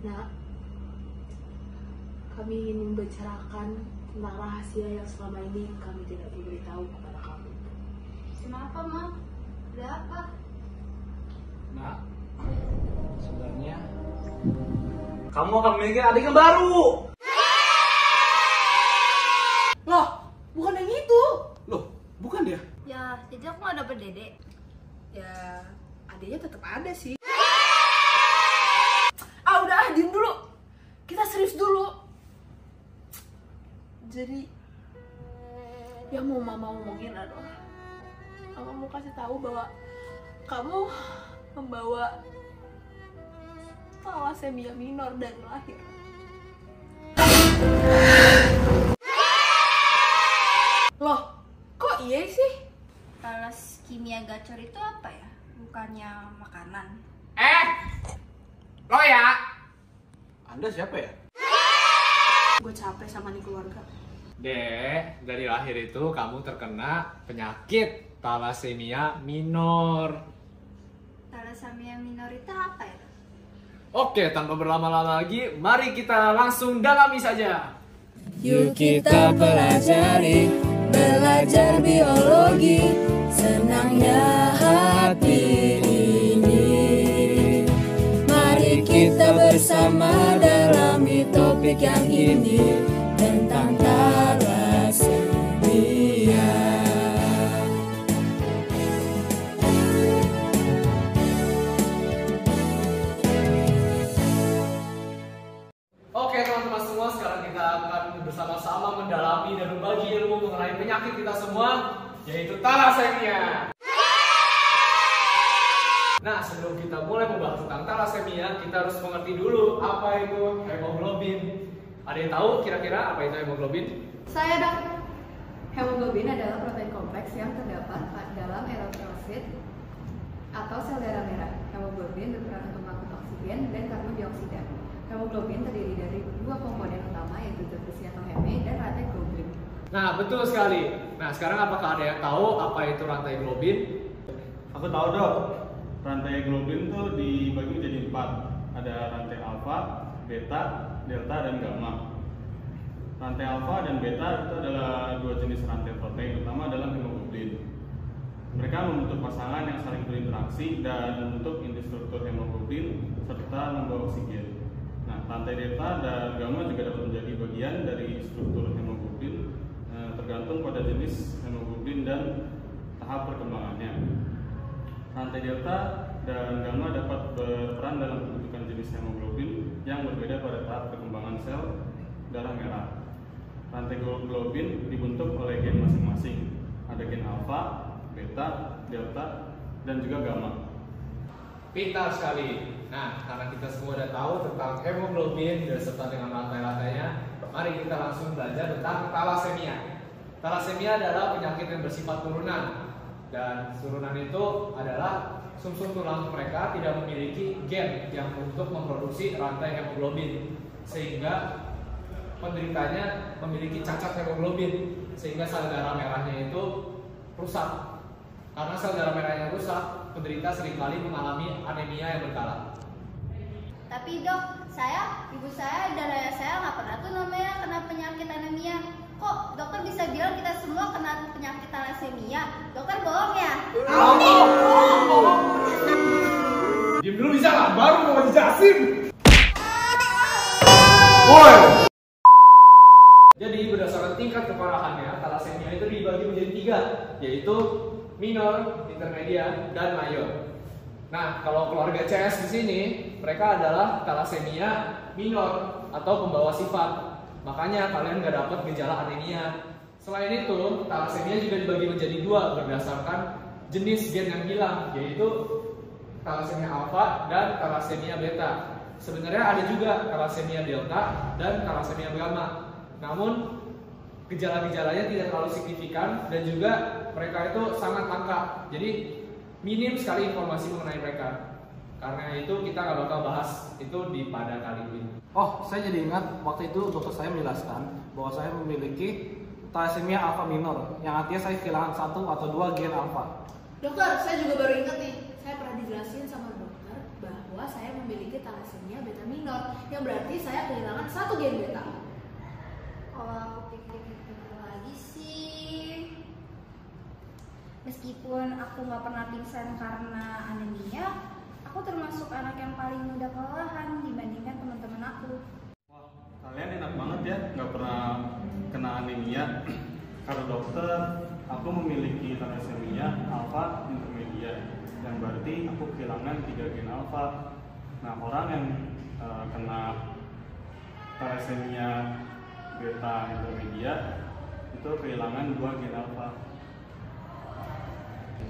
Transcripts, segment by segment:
Nak, kami ingin membicarakan tentang rahasia yang selama ini kami tidak memberitahu kepada kamu. Kenapa, Ma? Ada apa? Nah, sebenarnya kamu akan memiliki adik yang baru. Loh, bukan yang itu. Loh, bukan dia? Ya, jadi aku gak dapet dedek. Ya, adiknya tetap ada sih. Udah, diem dulu. Kita serius dulu. Jadi, yang mau mama ngomongin adalah mama mau kasih tahu bahwa kamu membawa thalassemia minor dari lahir. Loh, kok iya sih? Thalassemia gacor itu apa ya? Bukannya makanan. Lo ya? Anda siapa ya? Gue capek sama nih keluarga. Dek, dari lahir itu kamu terkena penyakit thalassemia minor. Thalassemia minor itu apa ya? Oke, tanpa berlama-lama lagi, mari kita langsung dalami saja. Yuk kita pelajari, belajar biologi, senangnya hati ini. Mari kita bersama dalami topik yang ini tentang thalassemia. Oke teman-teman semua, sekarang kita akan bersama-sama mendalami dan berbagi ilmu mengenai penyakit kita semua, yaitu thalassemia. Nah, sebelum kita mulai membahas tentang thalassemia, kita harus mengerti dulu apa itu hemoglobin. Ada yang tahu kira-kira apa itu hemoglobin? Saya, Dok. Hemoglobin adalah protein kompleks yang terdapat dalam eritrosit atau sel darah merah. Hemoglobin berperan untuk mengangkut oksigen dan karbon dioksida. Hemoglobin terdiri dari dua komponen utama, yaitu zat besi atau Heme dan rantai globin. Nah, betul sekali. Nah, sekarang apakah ada yang tahu apa itu rantai globin? Aku tahu, Dok. Rantai globin tuh dibagi menjadi 4. Ada rantai alfa, beta, delta, dan gamma. Rantai alfa dan beta itu adalah dua jenis rantai protein utama dalam hemoglobin. Mereka membentuk pasangan yang saling berinteraksi dan membentuk inti struktur hemoglobin serta membawa oksigen. Nah, rantai delta dan gamma juga dapat menjadi bagian dari struktur hemoglobin, tergantung pada jenis hemoglobin dan tahap perkembangannya. Rantai delta dan gamma dapat berperan dalam pembentukan jenis hemoglobin yang berbeda pada tahap perkembangan sel darah merah. Rantai globin dibentuk oleh gen masing-masing. Ada gen alfa, beta, delta, dan juga gamma. Pintar sekali. Nah, karena kita semua udah tahu tentang hemoglobin beserta dengan rantai-rantainya, mari kita langsung belajar tentang thalassemia. Thalassemia adalah penyakit yang bersifat turunan, dan turunan itu adalah sumsum tulang mereka tidak memiliki gen yang untuk memproduksi rantai hemoglobin, sehingga penderitanya memiliki cacat hemoglobin, sehingga sel darah merahnya itu rusak. Karena sel darah merahnya rusak, penderita seringkali mengalami anemia yang berkala. Tapi, Dok, ibu saya dan ayah saya nggak pernah tuh namanya kena penyakit anemia. Kok dokter bisa bilang kita semua kena penyakit thalassemia? Dokter bohong ya? Diam dulu bisa nggak? Baru mau dijelasin. Woi. Jadi berdasarkan tingkat keparahannya, thalassemia itu dibagi menjadi 3, yaitu minor, intermediate, dan mayor. Nah, kalau keluarga CS di sini, mereka adalah thalassemia minor atau pembawa sifat. Makanya kalian nggak dapat gejala anemia. Selain itu, thalassemia juga dibagi menjadi 2 berdasarkan jenis gen yang hilang, yaitu thalassemia alfa dan thalassemia beta. Sebenarnya ada juga thalassemia delta dan thalassemia gamma. Namun gejala-gejalanya tidak terlalu signifikan dan juga mereka itu sangat langka. Jadi minim sekali informasi mengenai mereka. Karena itu kita nggak bakal bahas itu di pada kali ini. Oh, saya jadi ingat waktu itu dokter saya menjelaskan bahwa saya memiliki thalassemia alfa minor, yang artinya saya kehilangan 1 atau 2 gen alfa. Dokter, saya juga baru ingat nih. Saya pernah dijelasin sama dokter bahwa bahwa saya memiliki thalassemia beta minor, yang berarti saya kehilangan 1 gen beta. Kalau aku pikir-pikir lagi sih, meskipun aku nggak pernah pingsan karena anemia, aku termasuk anak yang paling mudah kelelahan dibandingkan teman-teman aku. Wah, kalian enak banget ya, nggak pernah kena anemia. Kata dokter, aku memiliki thalassemia alfa intermedia, yang berarti aku kehilangan 3 gen alfa. Nah, orang yang kena thalassemia beta intermedia itu kehilangan 2 gen alfa.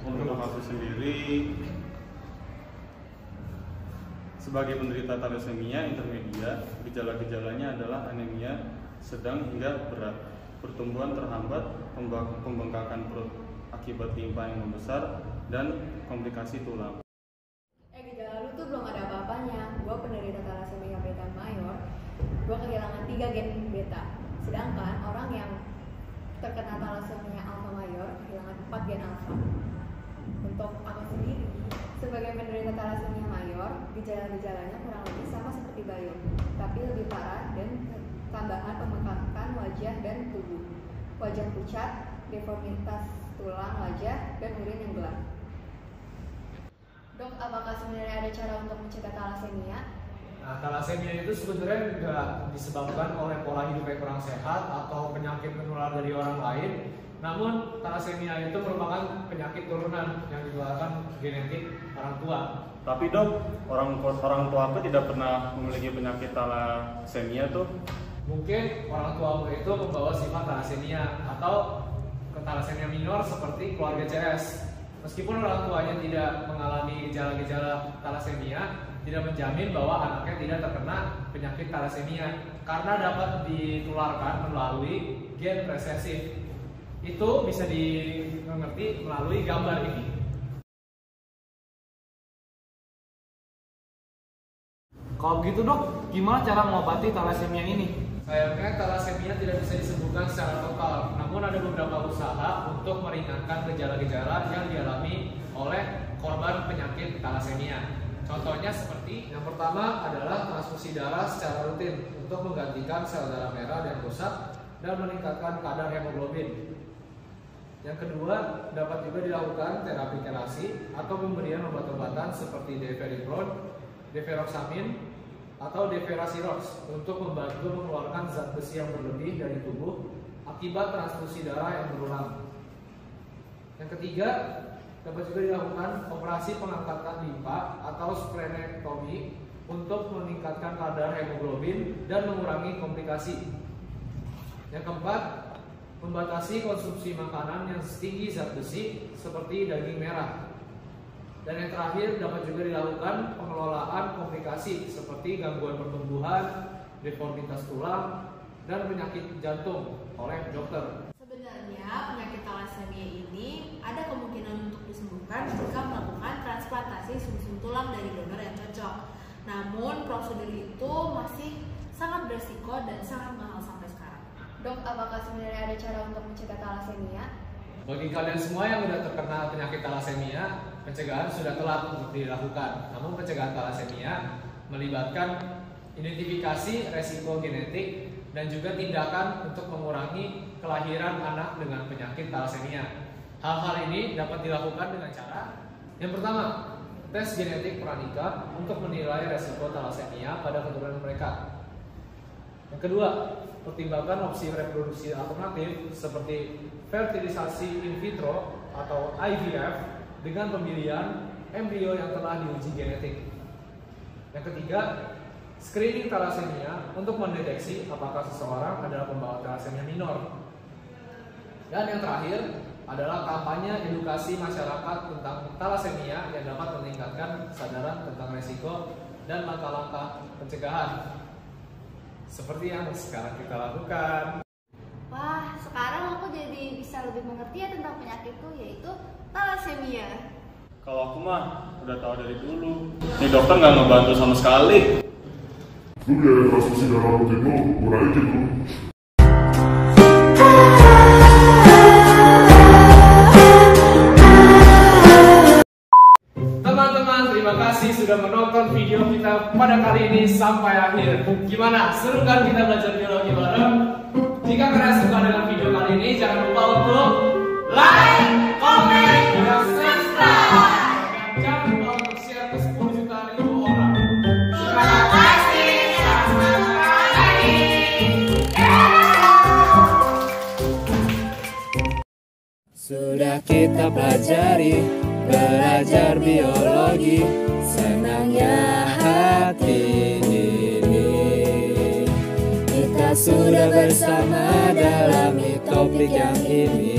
Untuk aku sendiri, sebagai penderita thalassemia intermedia, gejala-gejalanya adalah anemia sedang hingga berat, pertumbuhan terhambat, pembengkakan perut akibat limpa yang membesar, dan komplikasi tulang. Gejala lu tuh belum ada apa-apanya. Gue penderita thalassemia beta mayor, gue kehilangan 3 gen beta. Sedangkan orang yang terkena thalassemia alfa mayor kehilangan 4 gen alfa. Untuk aku sendiri, sebagai penderita thalassemia mayor, gejala-gejalanya kurang lebih sama seperti Bayu, tapi lebih parah dan tambahan pembengkakan wajah dan tubuh, wajah pucat, deformitas tulang wajah, dan urin yang gelap. Dok, apakah sebenarnya ada cara untuk mencegah thalassemia? Nah, thalassemia itu sebenarnya nggak disebabkan oleh pola hidup yang kurang sehat atau penyakit menular dari orang lain. Namun, thalassemia itu merupakan penyakit turunan yang ditularkan genetik orang tua. Tapi dok, orang tua aku tidak pernah memiliki penyakit thalassemia tuh. Mungkin orang tuamu itu membawa sifat thalassemia atau thalassemia minor seperti keluarga CS. Meskipun orang tuanya tidak mengalami gejala-gejala thalassemia, tidak menjamin bahwa anaknya tidak terkena penyakit thalassemia karena dapat ditularkan melalui gen resesif. Itu bisa dimengerti melalui gambar ini. Kalau begitu dok, gimana cara mengobati thalassemia ini? Sayangnya thalassemia tidak bisa disembuhkan secara total, namun ada beberapa usaha untuk meringankan gejala-gejala yang dialami oleh korban penyakit thalassemia. Contohnya seperti yang pertama adalah transfusi darah secara rutin untuk menggantikan sel darah merah yang rusak dan meningkatkan kadar hemoglobin. Yang kedua, dapat juga dilakukan terapi kelasi atau pemberian obat-obatan seperti deferipron, deferoxamin, atau deferasirox untuk membantu mengeluarkan zat besi yang berlebih dari tubuh akibat transfusi darah yang berulang. Yang ketiga, dapat juga dilakukan operasi pengangkatan limpa atau splenektomi untuk meningkatkan kadar hemoglobin dan mengurangi komplikasi. Yang keempat, membatasi konsumsi makanan yang tinggi zat besi seperti daging merah. Dan yang terakhir, dapat juga dilakukan pengelolaan komplikasi seperti gangguan pertumbuhan, deformitas tulang, dan penyakit jantung oleh dokter. Sebenarnya penyakit thalassemia ini ada kemungkinan untuk disembuhkan jika melakukan transplantasi sum-sum tulang dari donor yang cocok. Namun prosedur itu masih sangat beresiko dan sangat mahal sampai sekarang. Dok, apakah sebenarnya ada cara untuk mencegah thalassemia? Bagi kalian semua yang sudah terkena penyakit thalassemia, pencegahan sudah telat untuk dilakukan. Namun pencegahan thalassemia melibatkan identifikasi resiko genetik dan juga tindakan untuk mengurangi kelahiran anak dengan penyakit thalassemia. Hal-hal ini dapat dilakukan dengan cara yang pertama, tes genetik pranikah untuk menilai resiko thalassemia pada keturunan mereka. Yang kedua, pertimbangkan opsi reproduksi alternatif seperti fertilisasi in vitro atau IVF dengan pemilihan embrio yang telah diuji genetik. Yang ketiga, screening thalassemia untuk mendeteksi apakah seseorang adalah pembawa thalassemia minor. Dan yang terakhir adalah kampanye edukasi masyarakat tentang thalassemia yang dapat meningkatkan kesadaran tentang resiko dan langkah-langkah pencegahan. Seperti yang sekarang kita lakukan. Wah, sekarang aku jadi bisa lebih mengerti ya tentang penyakit itu, yaitu thalassemia. Kalau aku mah udah tahu dari dulu. Nih dokter nggak ngebantu sama sekali. Lu biaya transfusi darah rutin lu, gue naikin lu. Teman-teman, terima kasih sudah menonton video kita pada kali ini sampai akhir. Gimana? Seru kan kita belajar biologi bareng? Jika kalian suka dengan video kali ini, jangan lupa untuk like, comment, dan subscribe. Dan jangan lupa untuk share ke 10 juta ribu orang. Terima kasih. Sudah kita pelajari, belajar biologi, senangnya hati ini. Kita sudah bersama dalam topik yang ini.